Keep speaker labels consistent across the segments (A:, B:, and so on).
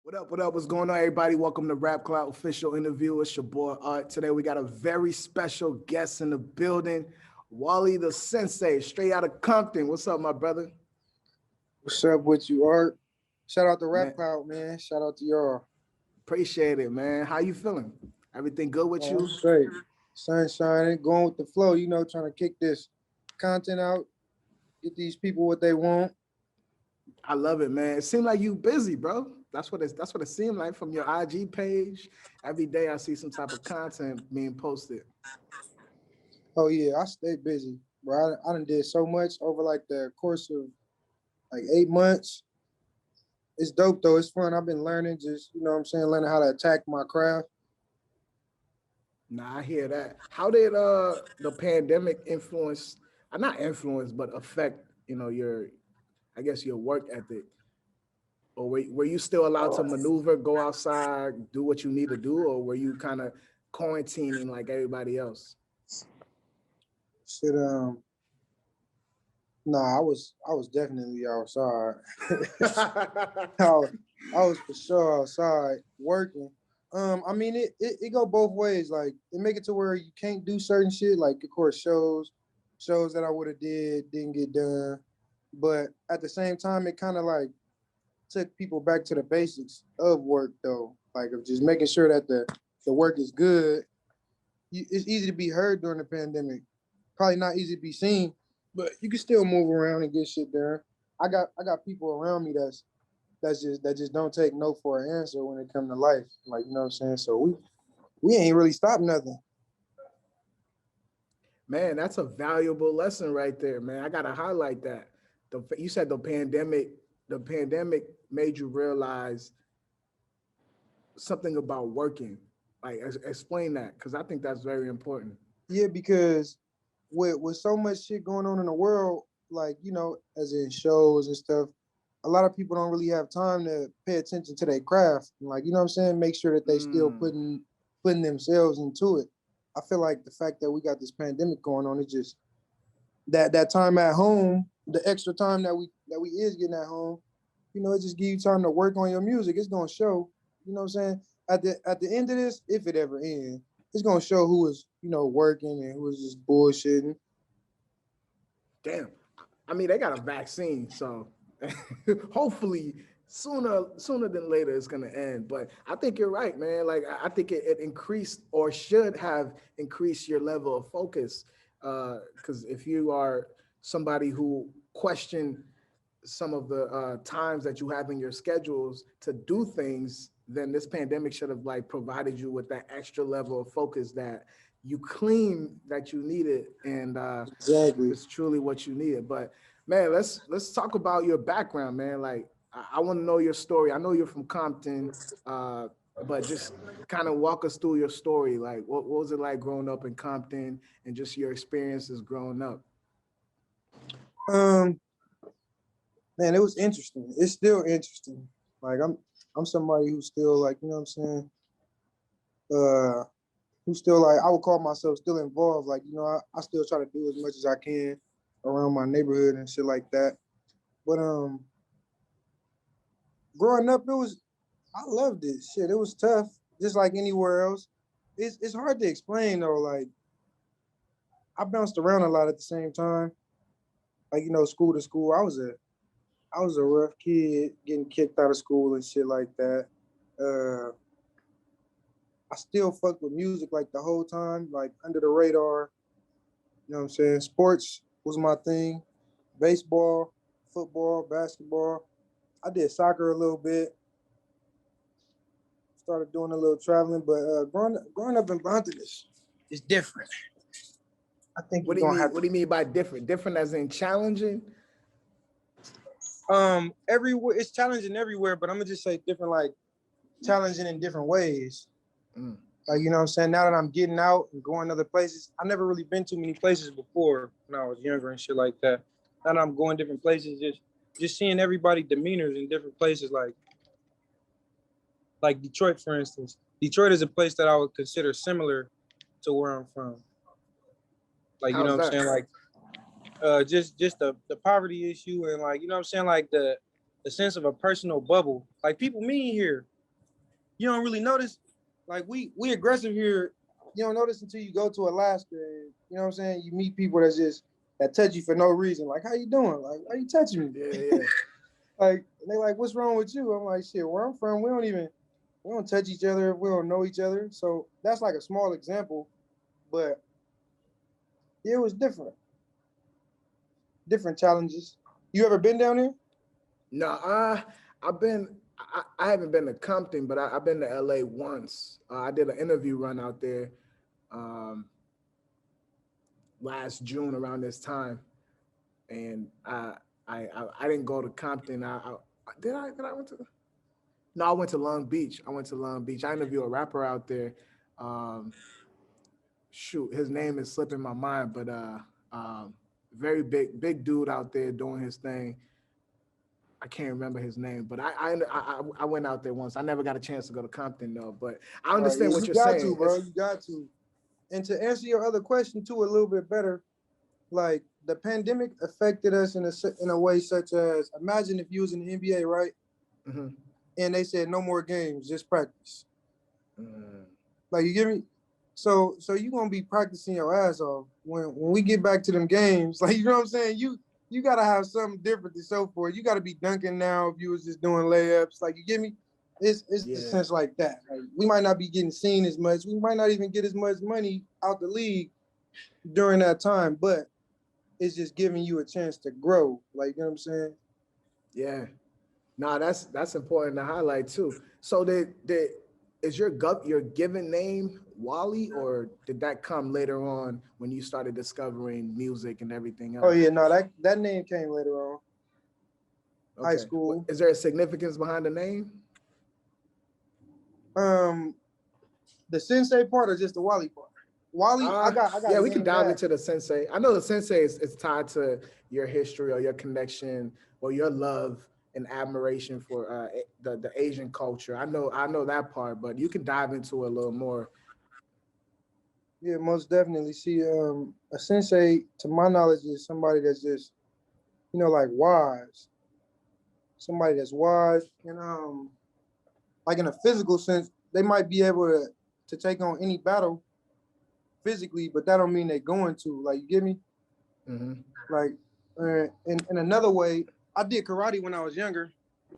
A: What up? What up? What's going on, everybody? Welcome to Rapclout Official Interview. It's your boy Art. Today we got a very special guest in the building, Wallie The Sensei, straight out of Compton. What's up, my brother?
B: What's up with you, Art? Shout out to
A: Man,
B: Rapclout, man. Shout out to y'all.
A: appreciate it, man. How you feeling? Everything good with
B: Oh, I'm
A: you?
B: straight. Sun shining, going with the flow, trying to kick this content out, get these people what they want.
A: I love it, man. It seemed like you busy, bro. That's what it seemed like from your IG page. Every day I see some type of content being posted.
B: Oh yeah, I stay busy, bro. I done did so much over like the course of like 8 months. It's dope though. It's fun. I've been learning, just learning how to attack my craft.
A: Nah, I hear that. How did the pandemic influence, not influence, but affect, your I guess your work ethic? Or were you still allowed to maneuver, go outside, do what you need to do, or were you kind of quarantining like everybody else?
B: Shit, nah, I was definitely outside. I was, I was for sure outside working. I mean it go both ways. Like it make it to where you can't do certain shit. Like of course shows that I would have didn't get done. But at the same time, it kind of like took people back to the basics of work though. Like of just making sure that the work is good. It's easy to be heard during the pandemic. Probably not easy to be seen, but you can still move around and get shit done. I got people around me that just don't take no for an answer when it comes to life. Like, you know what I'm saying? So we ain't really stopped nothing.
A: Man, that's a valuable lesson right there, man. I gotta highlight that. You said the pandemic made you realize something about working. Like, explain that, because I think that's very important.
B: Yeah, because with so much shit going on in the world, like, as in shows and stuff, a lot of people don't really have time to pay attention to their craft. Like, you know what I'm saying? Make sure that they still
A: Mm,
B: putting themselves into it. I feel like the fact that we got this pandemic going on, it just that time at home, the extra time that we is getting at home, it just give you time to work on your music. It's gonna show, you know what I'm saying? At the end of this, if it ever ends, it's gonna show who is, working and who is just bullshitting.
A: damn. I mean, they got a vaccine, so hopefully sooner than later it's gonna end. But I think you're right, man. Like I think it increased or should have increased your level of focus. Because if you are somebody who question some of the times that you have in your schedules to do things, then this pandemic should have like provided you with that extra level of focus that you claim that you needed, and
B: Exactly.
A: it's truly what you needed. But man, let's talk about your background, man. Like I want to know your story. I know you're from Compton, uh, but just kind of walk us through your story. Like what was it like growing up in Compton, and just your experiences growing up?
B: Um, Man, it was interesting. It's still interesting. Like I'm somebody who's still like, you know what I'm saying? Uh who's still like I would call myself still involved. Like, I still try to do as much as I can around my neighborhood and shit like that. But growing up I loved it. Shit, it was tough, just like anywhere else. It's hard to explain though. Like I bounced around a lot at the same time. Like, school to school. I was a rough kid, getting kicked out of school and shit like that. Uh, I still fuck with music like the whole time, like under the radar. You know what I'm saying? Sports was my thing. Baseball, football, basketball. I did soccer a little bit. Started doing a little traveling, but growing up in Bompton is different. I think
A: What
B: you're
A: do you
B: gonna
A: mean?
B: have
A: What do you mean by different? Different as in challenging?
B: to everywhere. It's challenging everywhere, but I'm gonna just say different, like challenging in different ways.
A: Mm.
B: Like, you know what I'm saying? Now that I'm getting out and going other places, I never really been too many places before when I was younger and shit like that. Now that I'm going different places, just seeing everybody demeanors in different places, like Detroit, for instance. Detroit is a place that I would consider similar to where I'm from. Like, you know
A: How's
B: what I'm
A: that?
B: saying? Like, just the poverty issue and like, you know what I'm saying? Like the sense of a personal bubble. Like people mean here. you don't really notice. Like we aggressive here. You don't notice until you go to Alaska. And, you know what I'm saying? You meet people that touch you for no reason. Like, how you doing? Like, why you touching me?
A: Yeah.
B: Like, and they like, what's wrong with you? I'm like, shit, where I'm from, we don't touch each other if we don't know each other. So that's like a small example, but it was different challenges. You ever been down here?
A: No, I haven't been to Compton, but I've been to LA once. I did an interview run out there um, last June around this time, and I didn't go to Compton. I went to. No, I went to Long Beach. I interviewed a rapper out there. Um, Shoot, his name is slipping my mind, but very big dude out there doing his thing. I can't remember his name, but I went out there once. I never got a chance to go to Compton though, but I
B: Right,
A: understand
B: yeah,
A: what
B: you
A: you're
B: got
A: saying.
B: to, bro. You got to. And to answer your other question too a little bit better, like the pandemic affected us in a way such as, imagine if you was in the NBA, right?
A: Mm-hmm.
B: And they said no more games, just practice.
A: Mm.
B: Like, you get me? So you gonna be practicing your ass off when we get back to them games. Like, you know what I'm saying? You gotta have something different to show for it. You gotta be dunking now if you was just doing layups. Like, you get me? It's
A: Yeah.
B: a sense like that. Like, we might not be getting seen as much. We might not even get as much money out the league during that time, but it's just giving you a chance to grow. Like, you know what I'm saying?
A: Yeah. Nah, that's important to highlight too. So is your given name Wally, or did that come later on when you started discovering music and everything
B: Oh
A: else?
B: yeah, no, that name came later on. High
A: Okay.
B: school.
A: Is there a significance behind the name?
B: Um, the sensei part or just the Wally part? Wally, I got
A: Yeah,
B: a
A: we can
B: name
A: dive
B: that.
A: into the sensei. I know the sensei is tied to your history or your connection or your love and admiration for the Asian culture. I know that part, but you can dive into it a little more.
B: Yeah, most definitely. See, a sensei, to my knowledge, is somebody that's just, like wise. Somebody that's wise, and like in a physical sense, they might be able to take on any battle physically, but that don't mean they're going to. Like, you get me?
A: Mm-hmm.
B: Like, in another way, I did karate when I was younger,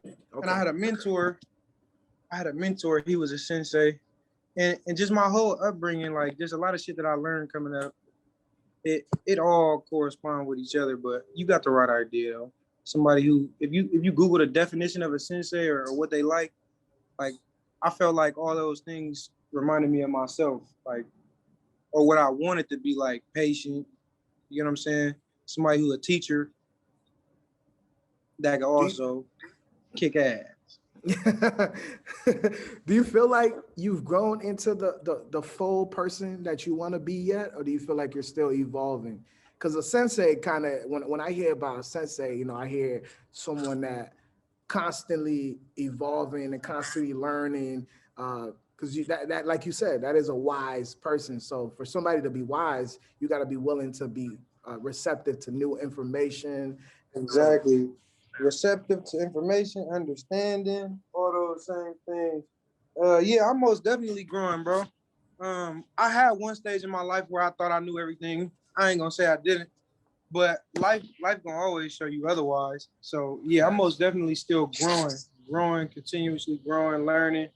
B: and I
A: Okay.
B: had a mentor. He was a sensei, and just my whole upbringing, like, there's a lot of shit that I learned coming up. It all correspond with each other, but you got the right idea though. Somebody who, if you Google the definition of a sensei or what they like I felt like all those things reminded me of myself, like, or what I wanted to be, like patient. You know what I'm saying? Somebody who's a teacher that can
A: Do you,
B: also kick ass.
A: do you feel like you've grown into the full person that you want to be yet, or do you feel like you're still evolving? Because a sensei kind of, when I hear about a sensei, I hear someone that constantly evolving and constantly learning. Because that like you said, that is a wise person. So for somebody to be wise, you got to be willing to be receptive to new information. So
B: Exactly. Receptive to information, understanding, all those same things. Yeah, I'm most definitely growing, bro. I had one stage in my life where I thought I knew everything. I ain't gonna say I didn't, but life gonna always show you otherwise. So yeah, I'm most definitely still growing, continuously growing, learning.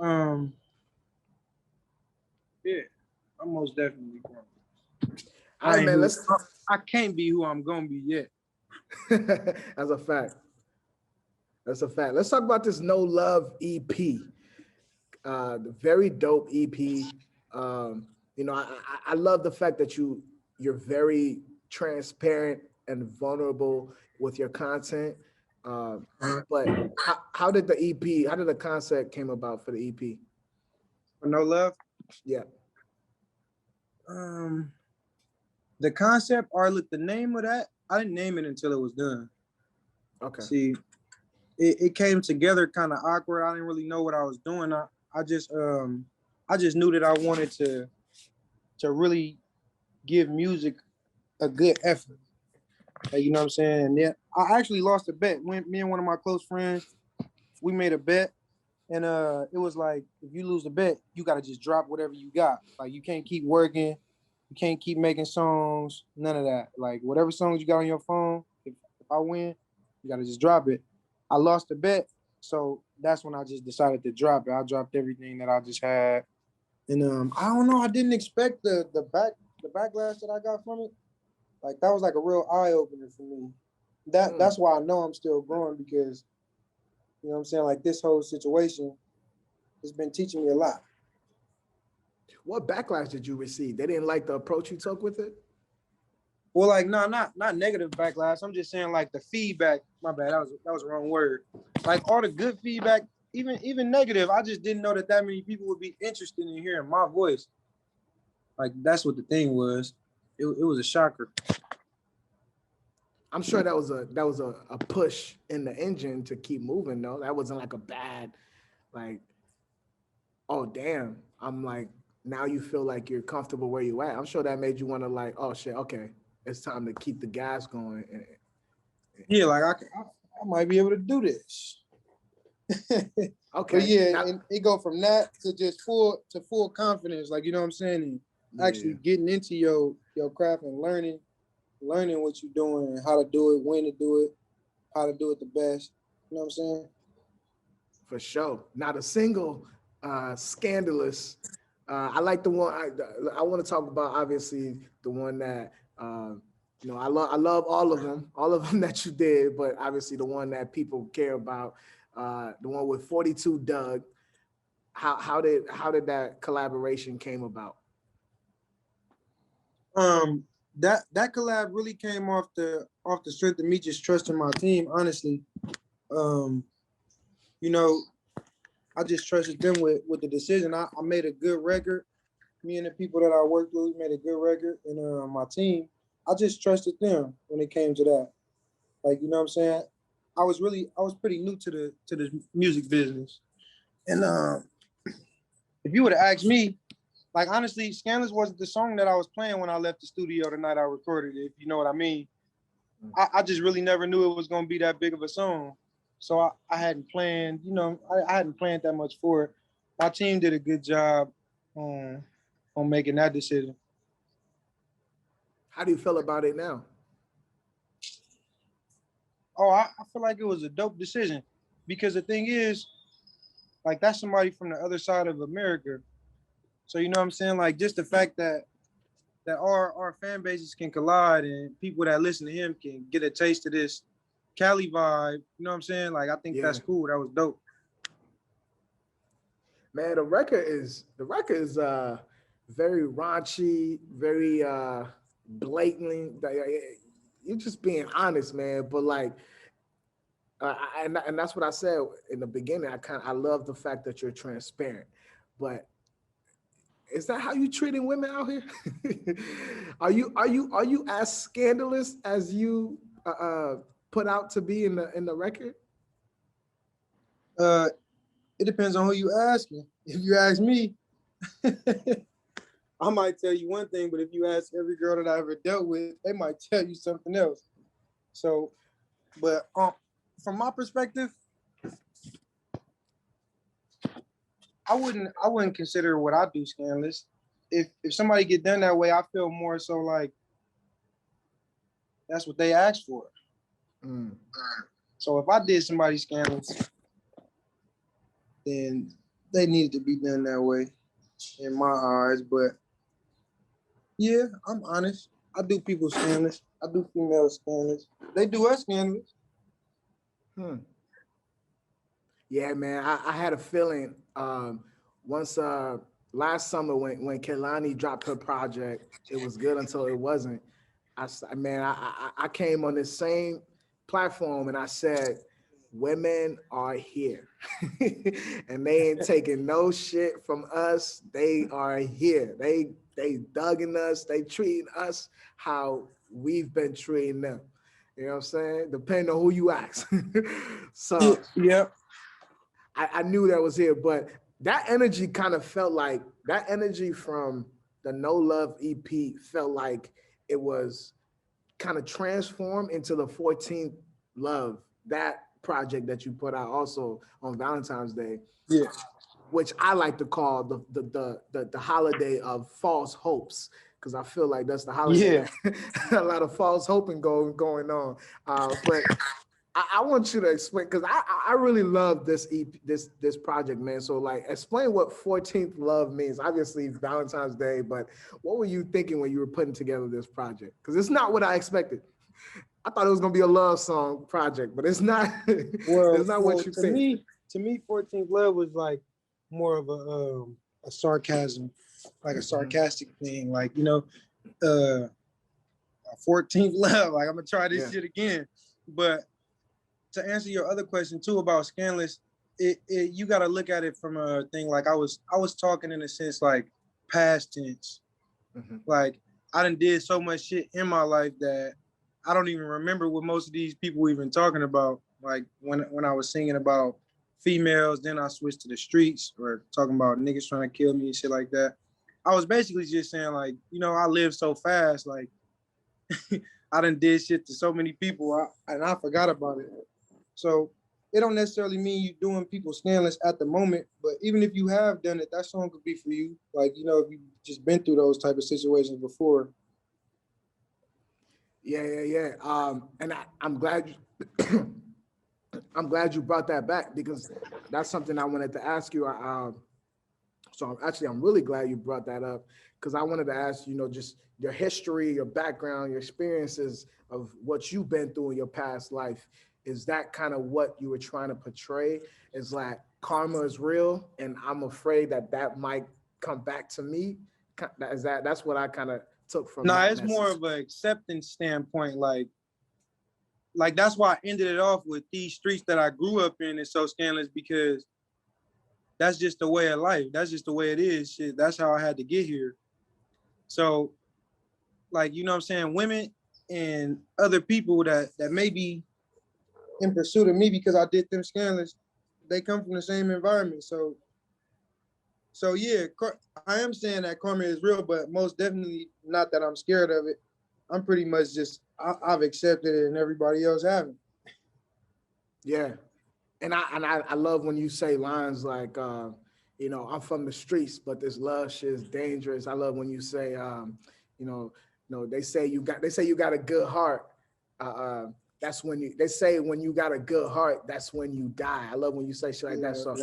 B: Um, yeah, I'm most definitely growing.
A: all right, man, let's
B: I can't be who I'm gonna be yet.
A: as a fact. That's a fact. Let's talk about this No Love EP. The very dope EP. I love the fact that you're very transparent and vulnerable with your content. But how did the EP? How did the concept came about for the EP?
B: For No Love.
A: Yeah.
B: Um, the concept, or look, the name of that, I didn't name it until it was done.
A: Okay.
B: See, it came together kind of awkward. I didn't really know what I was doing. I just knew that I wanted to really give music a good effort. You know what I'm saying? And yeah, I actually lost a bet. When me and one of my close friends, we made a bet, And it was like, if you lose the bet, you gotta just drop whatever you got. Like you can't keep working, you can't keep making songs, none of that. Like whatever songs you got on your phone, if I win, you gotta just drop it. I lost the bet, so that's when I just decided to drop it. I dropped everything that I just had. And I don't know, I didn't expect the backlash that I got from it. Like that was like a real eye opener for me. That's why I know I'm still growing, because you know what I'm saying, like this whole situation has been teaching me a lot.
A: What backlash did you receive? They didn't like the approach you took with it?
B: Well, like no, not negative backlash. I'm just saying like the feedback. My bad, that was the wrong word. Like all the good feedback, even negative. I just didn't know that many people would be interested in hearing my voice. Like that's what the thing was. It was a shocker.
A: I'm sure that was a push in the engine to keep moving though. That wasn't like a bad, like, oh damn. I'm like, now you feel like you're comfortable where you at. I'm sure that made you want to like, oh shit, okay, it's time to keep the gas going.
B: Yeah, like I might be able to do this. But
A: Okay,
B: yeah,
A: now,
B: and it go from that to just full confidence, like you know what I'm saying, and
A: yeah,
B: actually getting into your craft and learning what you're doing and how to do it, when to do it, how to do it the best. You know what I'm saying?
A: for sure. Not a single scandalous. I like the one I want to talk about. Obviously, the one that I love all of them that you did, but obviously the one that people care about, the one with 42 Dugg. How did that collaboration came about?
B: Um, that collab really came off the strength of me just trusting my team. Honestly, um, you know, I just trusted them with the decision. I made a good record. Me and the people that I worked with made a good record, and my team, I just trusted them when it came to that. Like you know what I'm saying. I was pretty new to the music business, and if you would have asked me, like honestly, Scandalous wasn't the song that I was playing when I left the studio the night I recorded it, if you know what I mean. I just really never knew it was gonna be that big of a song. So I hadn't planned, I hadn't planned that much for it. My team did a good job on making that decision.
A: How do you feel about it now?
B: Oh, I feel like it was a dope decision, because the thing is, like that's somebody from the other side of America. So you know what I'm saying? Like just the fact that our fan bases can collide and people that listen to him can get a taste of this Cali vibe. You know what I'm saying? Like I think
A: Yeah,
B: that's cool. That was dope.
A: man, the record is very raunchy, very blatantly. You're just being honest, man. But like, and that's what I said in the beginning. I love the fact that you're transparent. But is that how you treating women out here? Are you as scandalous as you put out to be in the record?
B: Uh, it depends on who you asking. If you ask me, I might tell you one thing, but if you ask every girl that I ever dealt with, they might tell you something else. So, but from my perspective, I wouldn't consider what I do scandalous. If somebody get done that way, I feel more so like that's what they asked for.
A: Mm.
B: So if I did somebody scandalous, then they needed to be done that way in my eyes. But yeah, I'm honest. I do people scandalous. I do female scandalous. They do us scandalous.
A: Hmm. Yeah, man. I had a feeling once last summer when Kelani dropped her project, it was good until it wasn't. Man, I came on this same platform and I said, women are here, and they ain't taking no shit from us. They are here. They dugging us. They treating us how we've been treating them. You know what I'm saying? Depending on who you ask.
B: Yeah,
A: So
B: yeah.
A: I knew that was here, but that energy kind of felt like that energy from the No Love EP felt like it was kind of transformed into the 14th Love. That project that you put out also on Valentine's Day.
B: Yeah.
A: Which I like to call the holiday of false hopes, because I feel like that's the holiday that a lot of false hoping going on. But I want you to explain, because I really love this this project, man. So like, explain what 14th Love means. Obviously Valentine's Day, but what were you thinking when you were putting together this project? Because it's not what I expected. I thought it was gonna be a love song project, but it's not. It's not what you think.
B: To me, 14th Love was like more of a sarcasm, like a sarcastic thing, like, you know, 14th Love. Like, I'm gonna try this shit again. But to answer your other question too about Scandalous, you got to look at it from a thing like I was talking in a sense like past tense. Like, I done did so much shit in my life that I don't even remember what most of these people were even talking about. Like when I was singing about females, then I switched to the streets, or talking about niggas trying to kill me and shit like that. I was basically just saying, like, you know, I live so fast, like I done did shit to so many people, and I forgot about it. So it don't necessarily mean you doing people scandalous at the moment, but even if you have done it, that song could be for you. Like, you know, if you've just been through those type of situations before.
A: Yeah. And I'm glad you, I'm glad you brought that back, because that's something I wanted to ask you. So I'm really glad you brought that up, because I wanted to ask, you know, just your history, your background, your experiences of what you've been through in your past life. Is that kind of what you were trying to portray? Is like karma is real, and I'm afraid that might come back to me. That's what I kind of took from
B: Nah,
A: that
B: it's
A: message.
B: more of an acceptance standpoint. Like that's why I ended it off with these streets that I grew up in is so scandalous, because that's just the way of life. That's just the way it is. Shit, that's how I had to get here. So, like, you know what I'm saying? Women and other people that may be in pursuit of me because I did them scandalous, they come from the same environment. So yeah, I am saying that karma is real, but most definitely not that I'm scared of it. I'm pretty much just, I've accepted it and everybody else haven't.
A: Yeah. And I love when you say lines like, you know, I'm from the streets, but this love shit is dangerous. I love when you say, they say you got a good heart. That's when they say when you got a good heart, that's when you die. I love when you say shit like that. So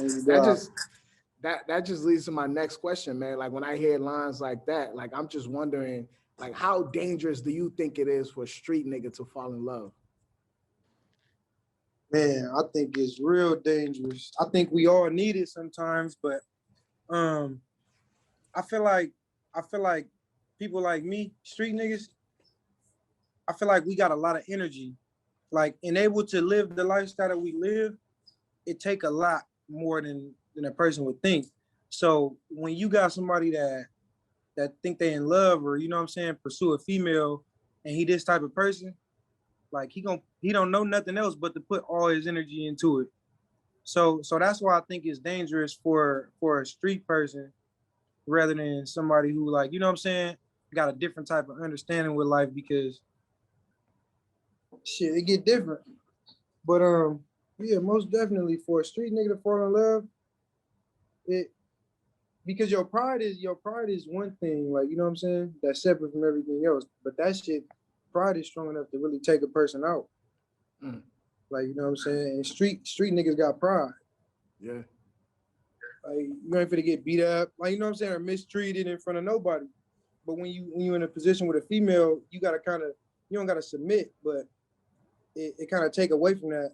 A: that just leads to my next question, man. Like, when I hear lines like that, like, I'm just wondering, like, how dangerous do you think it is for a street nigga to fall in love?
B: Man, I think it's real dangerous. I think we all need it sometimes, but um, I feel like people like me, street niggas, I feel like we got a lot of energy. Like, and able to live the lifestyle that we live, it take a lot more than a person would think. So when you got somebody that think they in love, or, you know what I'm saying, pursue a female, and he this type of person, like, he don't know nothing else but to put all his energy into it. So that's why I think it's dangerous for a street person rather than somebody who, like, you know what I'm saying, got a different type of understanding with life, because shit, it get different. But yeah, most definitely for a street nigga to fall in love, it because your pride is one thing, like, you know what I'm saying, that's separate from everything else. But that shit, pride is strong enough to really take a person out.
A: Mm.
B: Like, you know what I'm saying? And street niggas got pride.
A: Yeah.
B: Like, you ain't finna get beat up, like, you know what I'm saying, or mistreated in front of nobody. But when you in a position with a female, you gotta you don't gotta submit, but it kind of take away from that.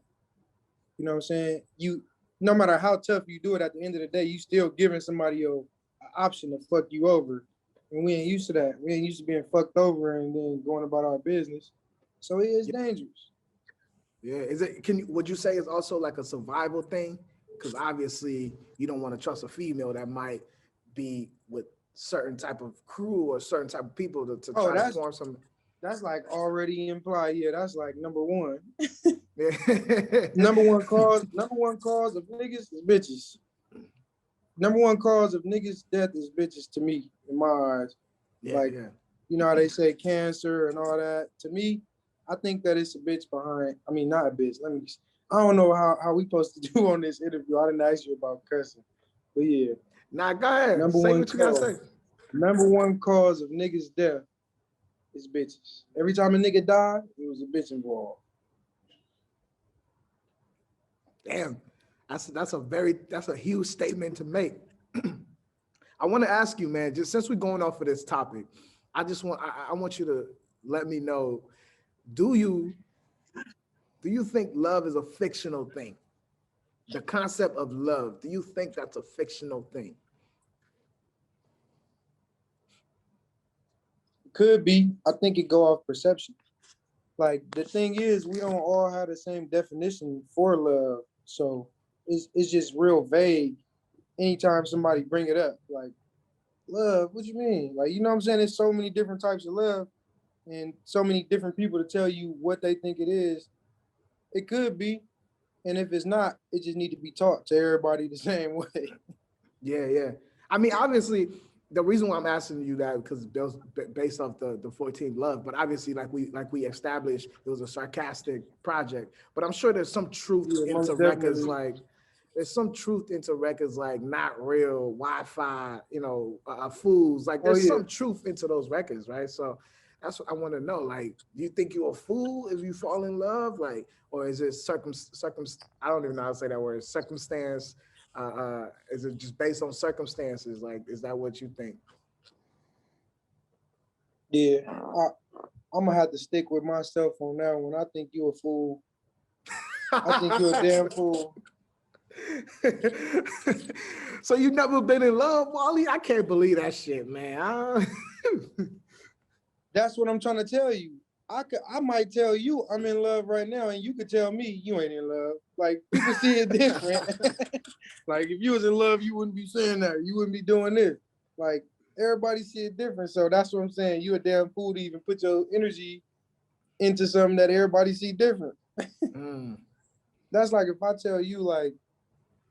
B: You know what I'm saying? You, no matter how tough you do it, at the end of the day, you still giving somebody an option to fuck you over. And we ain't used to that. We ain't used to being fucked over and then going about our business. So it is dangerous.
A: Yeah. Would you say it's also like a survival thing? Because obviously you don't want to trust a female that might be with certain type of crew or certain type of people to
B: Oh,
A: try to form some.
B: that's like already implied. Yeah, that's like number one.
A: Yeah.
B: Number one cause of niggas is bitches. Number one cause of niggas' death is bitches to me, in my eyes.
A: Yeah,
B: Like,
A: yeah.
B: you know how they say cancer and all that. To me, I think that it's a bitch behind. I mean, not a bitch. I don't know how we supposed to do on this interview. I didn't ask you about cussing, but yeah.
A: Nah, go ahead.
B: Number
A: Say
B: one
A: what you gotta
B: cause.
A: say.
B: Number one cause of niggas' death is bitches. Every time a nigga died, it was a bitch involved.
A: Damn, that's a huge statement to make. I want to ask you, man, just since we're going off of this topic, I want you to let me know, do you think love is a fictional thing? The concept of love, do you think that's a fictional thing?
B: Could be. I think it go off perception. Like the thing is, we don't all have the same definition for love, so it's just real vague. Anytime somebody bring it up, like love, what you mean? Like you know what I'm saying? There's so many different types of love, and so many different people to tell you what they think it is. It could be, and if it's not, it just need to be taught to everybody the same way.
A: Yeah. I mean, obviously, the reason why I'm asking you that because based off the 14 Love, but obviously, like we established, it was a sarcastic project. But I'm sure there's some truth
B: Yeah,
A: into
B: most
A: records
B: definitely.
A: like Not Real, Wi-Fi, Fools. Like
B: Oh
A: there's
B: yeah.
A: some truth into those records, right? So that's what I want to know. Like, do you think you're a fool if you fall in love? Like, or is it I don't even know how to say that word, circumstance? Is it just based on circumstances? Like, is that what you think?
B: Yeah, I'm gonna have to stick with myself on that one. I think you a fool. I think you're a damn fool.
A: So you never been in love, Wally? I can't believe that shit, man.
B: That's what I'm trying to tell you. I might tell you I'm in love right now, and you could tell me you ain't in love. Like people see it different. Like if you was in love, you wouldn't be saying that. You wouldn't be doing this. Like everybody see it different. So that's what I'm saying. You a damn fool to even put your energy into something that everybody see different.
A: Mm.
B: That's like if I tell you like,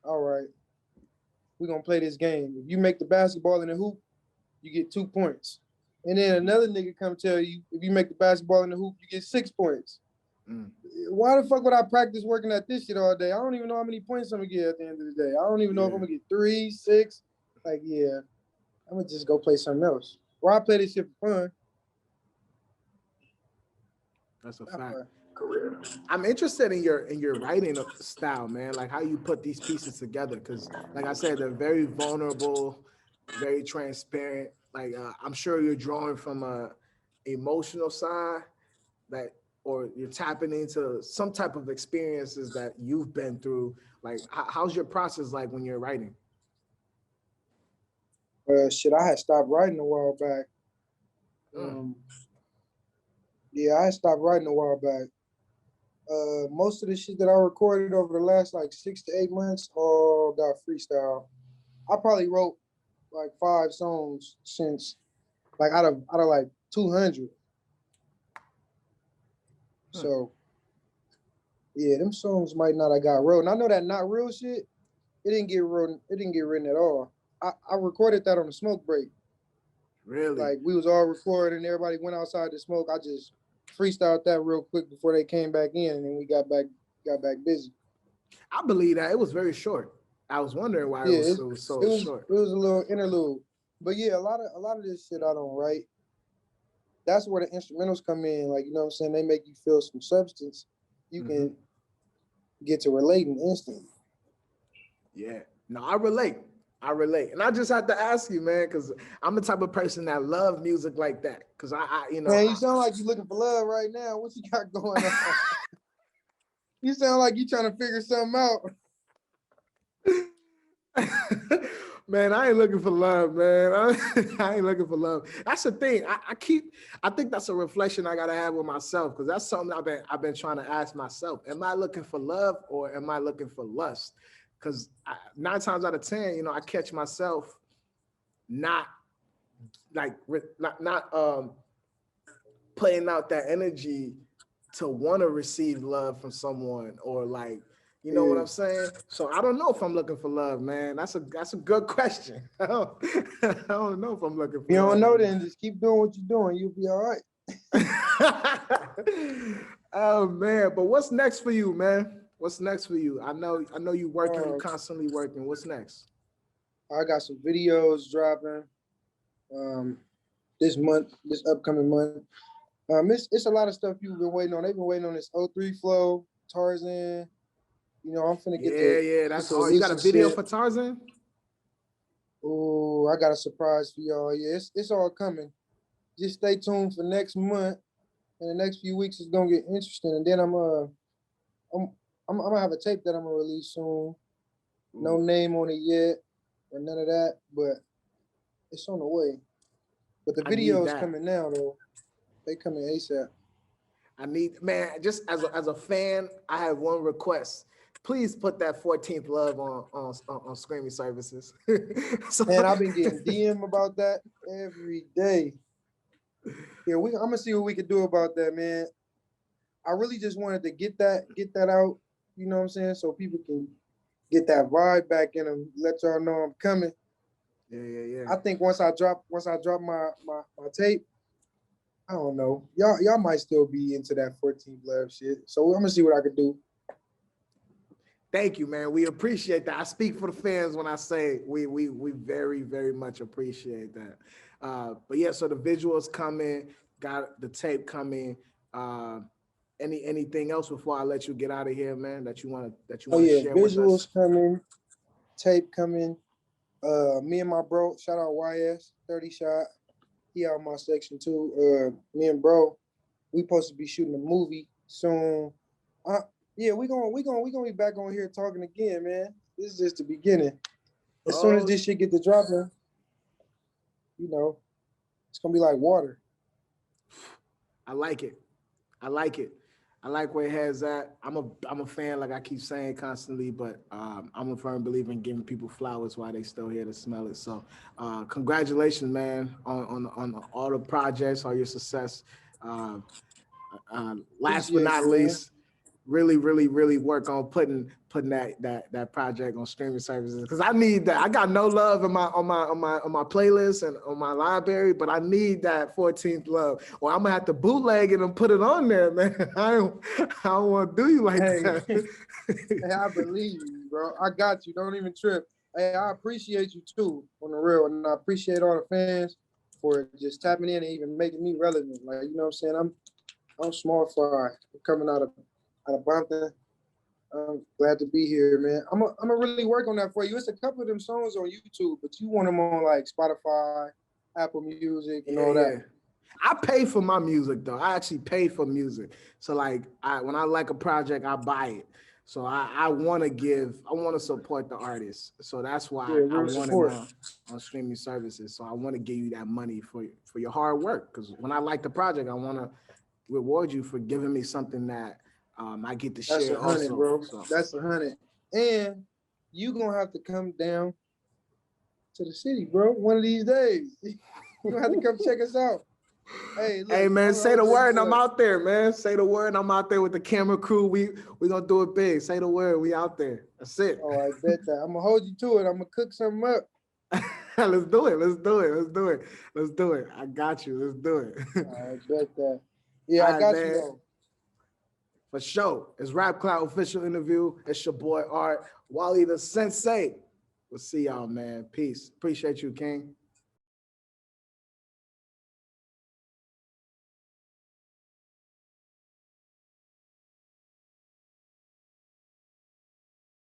B: all right, we're gonna play this game. If you make the basketball in the hoop, you get 2 points. And then another nigga come tell you, if you make the basketball in the hoop, you get 6 points.
A: Mm.
B: Why the fuck would I practice working at this shit all day? I don't even know how many points I'm gonna get at the end of the day. I don't even know if I'm gonna get 3, 6. Like, yeah, I'm gonna just go play something else. Or I play this shit for fun.
A: That's a fact. I'm interested in your writing style, man. Like how you put these pieces together, because like I said, they're very vulnerable, very transparent. Like I'm sure you're drawing from a emotional side that, or you're tapping into some type of experiences that you've been through. Like how's your process like when you're writing?
B: Shit, I had stopped writing a while back.
A: Mm.
B: Yeah, I had stopped writing a while back. Most of the shit that I recorded over the last like 6 to 8 months all got freestyle. I probably wrote like 5 songs since like out of like 200. So yeah, them songs might not have got wrote. And I know that Not Real shit, it didn't get written. It didn't get written at all. I recorded that on a smoke break.
A: Really?
B: Like we was all recording, everybody went outside to smoke. I just freestyled that real quick before they came back in, and then we got back busy.
A: I believe that it was very short. I was wondering why
B: Yeah,
A: it was
B: it
A: so
B: was
A: short.
B: it was a little interlude. But yeah, a lot of this shit I don't write. That's where the instrumentals come in. Like, you know what I'm saying? They make you feel some substance. You can get to relating instantly.
A: Yeah. No, I relate. I relate. And I just have to ask you, man, because I'm the type of person that love music like that. Because
B: Man, you sound like you looking for love right now. What you got going on? You sound like you trying to figure something out.
A: Man, I ain't looking for love, man. I ain't looking for love. That's the thing. I think that's a reflection I gotta have with myself, because that's something I've been trying to ask myself. Am I looking for love or am I looking for lust? Because 9 times out of 10, I catch myself not like not putting out that energy to want to receive love from someone, or like, you know what I'm saying? So I don't know if I'm looking for love, man. That's a good question. I don't know if I'm looking for
B: You
A: love
B: don't know,
A: right
B: then just keep doing what you're doing. You'll be all right.
A: now. Oh man, but what's next for you, man? What's next for you? I know you working. You
B: Um,
A: constantly working. What's next?
B: I got some videos dropping um this month, this upcoming month. It's a lot of stuff you've been waiting on. They've been waiting on this O3 flow, Tarzan. You know, I'm finna
A: Yeah, yeah,
B: get
A: that's
B: to
A: hard. You
B: release
A: got a
B: some
A: video
B: shit.
A: for Tarzan?
B: Oh, I got a surprise for y'all. Yeah, it's all coming. Just stay tuned for next month. And the next few weeks is gonna get interesting. And then I'm I'm gonna have a tape that I'm gonna release soon. No name on it yet or none of that, but it's on the way. But the
A: I need
B: video is
A: that.
B: coming now though. They coming ASAP.
A: I need, man, just as a fan, I have one request. Please put that 14th Love on streaming services. So,
B: And I've been getting DM about that every day. Yeah, I'm gonna see what we can do about that, man. I really just wanted to get that out, you know what I'm saying, so people can get that vibe back in them, let y'all know I'm coming.
A: yeah, yeah, yeah.
B: I think once I drop my tape, I don't know. Y'all might still be into that 14 love shit. So I'm gonna see what I can do.
A: Thank you, man. We appreciate that. I speak for the fans when I say we very, very much appreciate that. But yeah, so the visuals coming, got the tape coming. Uh, anything else before I let you get out of here, man, that you
B: Oh
A: wanna
B: yeah,
A: share with us?
B: visuals coming, tape coming. Me and my bro, shout out YS 30 shot. He out my section too. Me and bro, we supposed to be shooting a movie soon. Uh, yeah, we gonna be back on here talking again, man. This is just the beginning. As soon as
A: Oh,
B: this shit get to dropping, you know, it's gonna be like water.
A: I like it. I like it. I like where it has at. I'm a fan, like I keep saying constantly, but I'm a firm believer in giving people flowers while they still here to smell it. So, congratulations, man, on all the projects, all your success. Uh, Last but
B: Appreciate
A: not
B: you, man.
A: least, really work on putting that project on streaming services because I need that. I got no love in my playlist and on my library, but I need that 14th Love. Or I'm gonna have to bootleg it and put it on there, man. I don't want to do you like
B: Hey,
A: that.
B: hey, I believe you, bro. I got you. Don't even trip. Hey, I appreciate you too, on the real, and I appreciate all the fans for just tapping in and even making me relevant. Like, you know what I'm saying? I'm small fry. I'm coming out of Bompton. I'm glad to be here, man. I'm gonna really work on that for you. It's a couple of them songs on YouTube, but you want them on like Spotify, Apple Music, and
A: Yeah,
B: all that.
A: yeah. I pay for my music though. I actually pay for music. So like when I like a project, I buy it. So I want to I want to support the artist. So that's why
B: Yeah,
A: I
B: real
A: want him
B: support.
A: on streaming services. So I want to give you that money for your hard work. Because when I like the project, I want to reward you for giving me something that I get to
B: That's
A: share
B: 100,
A: also.
B: bro.
A: So
B: That's 100. And you gonna have to come down to the city, bro. One of these days, you gonna have to come check us out. Hey,
A: hey
B: look,
A: man,
B: I'm gonna
A: say
B: hold
A: the
B: you up
A: word and I'm
B: to
A: out there, man. Say the word and I'm out there with the camera crew. We gonna do it big. Say the word, we out there. That's it.
B: Oh, I bet that. I'm gonna hold you to it. I'm gonna cook something up.
A: Let's do it. Let's do it. Let's do it. Let's do it. I got you. Let's do it.
B: I bet that. Yeah,
A: All
B: I
A: right,
B: got you
A: man.
B: though.
A: For sure. It's Rapclout Official Interview. It's your boy Art. Wallie the Sensei. We'll see y'all, man. Peace. Appreciate you, King.